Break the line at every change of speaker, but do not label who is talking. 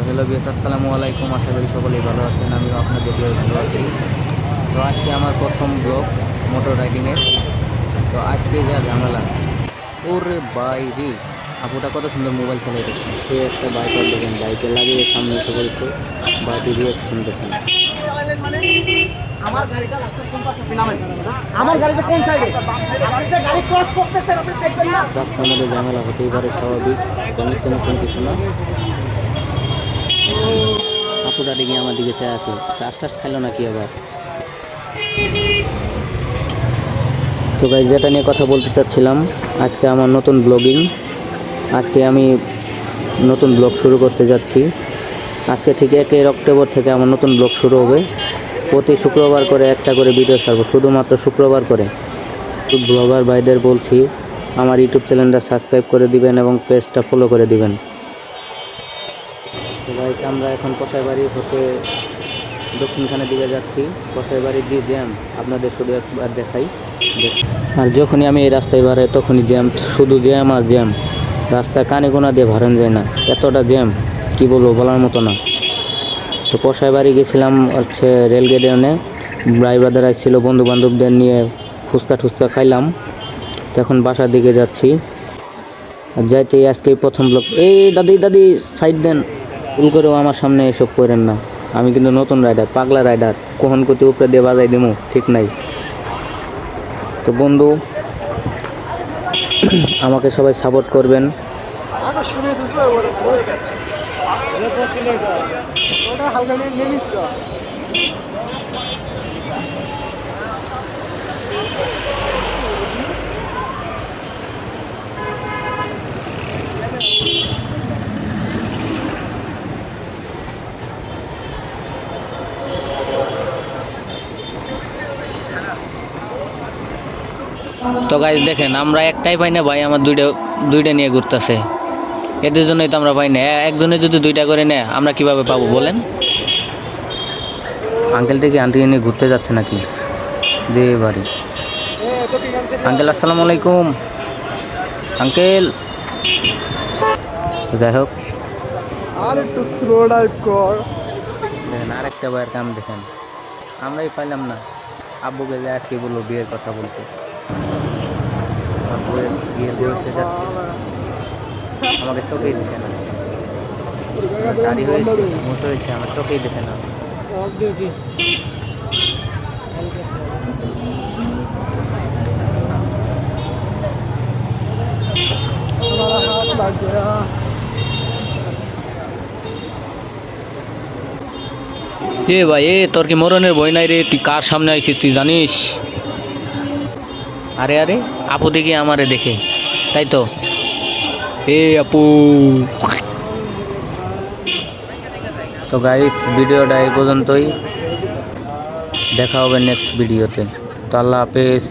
Hello বিয়াস, আসসালামু আলাইকুম। আশা করি সকলেই ভালো আছেন, আমিও আপনাদের দিয়ে ভালো আছি। তো আজকে আমার প্রথম ব্লগ মোটর রাইডিংয়ের। তো আজকে যা ঝামেলা, ওরে বাইরে, আপুটা কত সুন্দর মোবাইল চালাইতেছে, সে একটা বাইকার দেখেন, বাইকে লাগিয়ে সামনে এসে পড়েছে। বাইকের রিয়াকশন দেখেন।
আমার গাড়িটা রাস্তার কোন পাশে আপনি নামেন? আমার গাড়িটা কোন সাইডে? আপনি যে গাড়ি ক্রস করতেছেন আপনি দেখবেন না?
রাস্তার মধ্যে ঝামেলা হতেই পারে, স্বাভাবিক, নিত্য নতুন কিছু না। আপুটা দিকে আমার দিকে চায় আছে, রাস্তাস খাইলো নাকি আবার। তো গাইস, যেটা নিয়ে কথা বলতে চাচ্ছিলাম, আজকে আমার নতুন ব্লগিং। আজকে আমি নতুন ব্লগ শুরু করতে যাচ্ছি। আজকে ঠিক 1 অক্টোবর থেকে আমার নতুন ব্লগ শুরু হবে। প্রতি শুক্রবার করে একটা করে ভিডিও ছাড়বো, শুধুমাত্র শুক্রবার করে। ব্লগার ভাইদের বলছি, আমার ইউটিউব চ্যানেলটা সাবস্ক্রাইব করে দিবেন এবং পেজটা ফলো করে দিবেন। তো গাইস, আমরা এখন কসাইবাড়ি হতে দক্ষিণখানের দিকে যাচ্ছি। কসাইবাড়ির যে জ্যাম আপনাদের শুধু একবার দেখাই। আর যখনই আমি এই রাস্তায় বাড়াই তখনই জ্যাম, শুধু জ্যাম আর জ্যাম। রাস্তা কানে গোনা দিয়ে ভাড়ান যায় না, এতটা জ্যাম কি বলবো, বলার মতো না। তো কসাইবাড়ি গেছিলাম হচ্ছে রেলগেটে, ভাই ব্রাদার আসছিল বন্ধু বান্ধবদের নিয়ে, ফুচকা টুচকা খাইলাম। তো এখন বাসার দিকে যাচ্ছি। আর যাইতেই আজকে প্রথম ব্লগ। এই দাদি দাদি সাইড দেন, ভুল করেও আমার সামনে এসব করেন না। আমি কিন্তু নতুন রাইডার, পাগলা রাইডার, কখন কতি উপরে দিয়ে বাজাই দিমু ঠিক নাই। তো বন্ধু, আমাকে সবাই সাপোর্ট করবেন। তো গাইস দেখেন, আমরা একটাই পাই না ভাই, আমার দুইটা নিয়ে ঘুরতেছে। এদের জন্যই তো আমরা পাই না। একজনে যদি দুইটা করে নেয় আমরা কিভাবে পাবো বলেন। আঙ্কেল থেকে আন্টি নিয়ে ঘুরতে যাচ্ছে নাকি যে বাড়ি। আঙ্কেল আসসালামু আলাইকুম। আঙ্কেল, যাই হোক,
আর একটু স্লো ড্রাইভ কর।
দেখেন আরেকটা ভাইয়ের কাম দেখেন, আমরাই পাইলাম না। আব্বুকে যে আজকে বললো বিয়ের কথা বলতে, আব্বু বিয়ের বয়সে যাচ্ছে, আমাকে চোখেই দেখে না। দাড়ি হয়েছে, মুছ হয়েছে, আমার চোখেই দেখে না। এ ভাই, তোর কি মরণের ভয় নাই রে? তুই কার সামনে আইছিস তুই জানিস? আরে আরে, আপু দেখি আমারে দেখে, তাই তো। এ আপু। তো গাইস, ভিডিওটা এই পর্যন্তই, দেখা হবে নেক্সট ভিডিওতে। তো আল্লাহ হাফেজ।